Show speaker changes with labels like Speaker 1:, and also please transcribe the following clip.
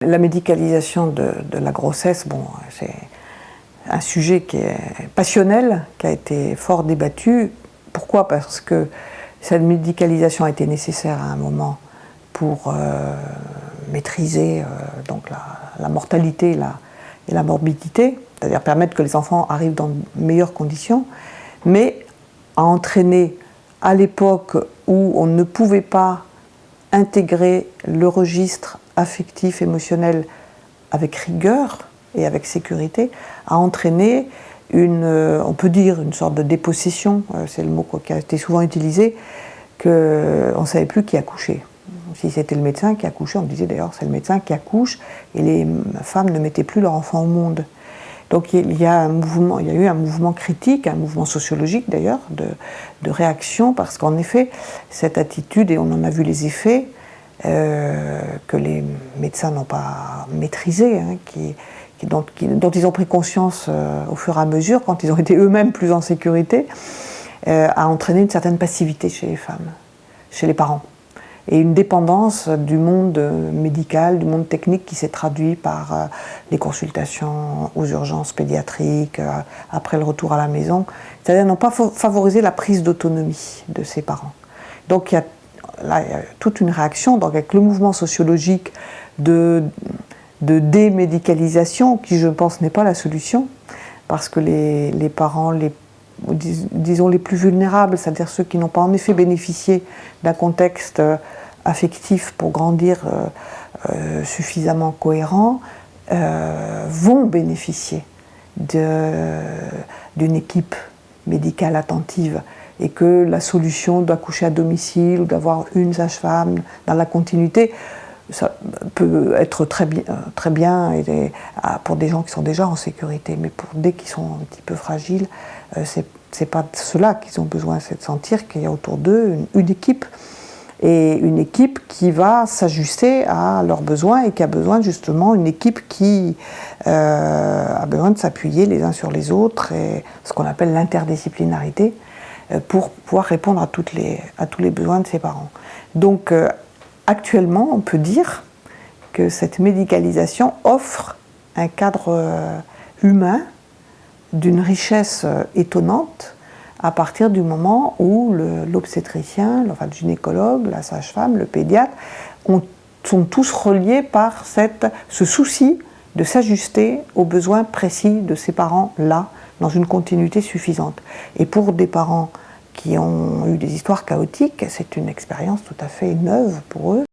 Speaker 1: La médicalisation de la grossesse, bon, c'est un sujet qui est passionnel, qui a été fort débattu. Pourquoi? Parce que cette médicalisation a été nécessaire à un moment pour maîtriser donc la mortalité et la morbidité, c'est-à-dire permettre que les enfants arrivent dans de meilleures conditions, mais a entraîné à l'époque où on ne pouvait pas intégrer le registre affectif, émotionnel avec rigueur et avec sécurité, a entraîné on peut dire une sorte de dépossession, c'est le mot qui a été souvent utilisé, qu'on ne savait plus qui accouchait. Si c'était le médecin qui accouchait, on disait d'ailleurs c'est le médecin qui accouche, et les femmes ne mettaient plus leur enfant au monde. Donc il y a eu un mouvement critique, un mouvement sociologique d'ailleurs, de réaction, parce qu'en effet, cette attitude, et on en a vu les effets, que les médecins n'ont pas maîtrisé, hein, dont ils ont pris conscience au fur et à mesure, quand ils ont été eux-mêmes plus en sécurité, a entraîné une certaine passivité chez les femmes, chez les parents. Et une dépendance du monde médical, du monde technique qui s'est traduit par les consultations aux urgences pédiatriques, après le retour à la maison. C'est-à-dire n'ont pas favorisé la prise d'autonomie de ces parents. Donc il y a toute une réaction donc, avec le mouvement sociologique de démédicalisation, qui je pense n'est pas la solution, parce que les parents, disons les plus vulnérables, c'est-à-dire ceux qui n'ont pas en effet bénéficié d'un contexte affectif pour grandir suffisamment cohérent, vont bénéficier d'une équipe médicale attentive, et que la solution d'accoucher à domicile ou d'avoir une sage-femme dans la continuité, ça peut être très bien pour des gens qui sont déjà en sécurité, mais dès qu'ils sont un petit peu fragiles, c'est pas de cela qu'ils ont besoin, c'est de sentir qu'il y a autour d'eux une équipe, et une équipe qui va s'ajuster à leurs besoins, et qui a besoin justement d'une équipe qui a besoin de s'appuyer les uns sur les autres, et ce qu'on appelle l'interdisciplinarité, pour pouvoir répondre à tous les besoins de ses parents. Donc actuellement, on peut dire que cette médicalisation offre un cadre humain d'une richesse étonnante, à partir du moment où l'obstétricien, enfin le gynécologue, la sage-femme, le pédiatre sont tous reliés par ce souci de s'ajuster aux besoins précis de ces parents-là, dans une continuité suffisante. Et pour des parents qui ont eu des histoires chaotiques, c'est une expérience tout à fait neuve pour eux.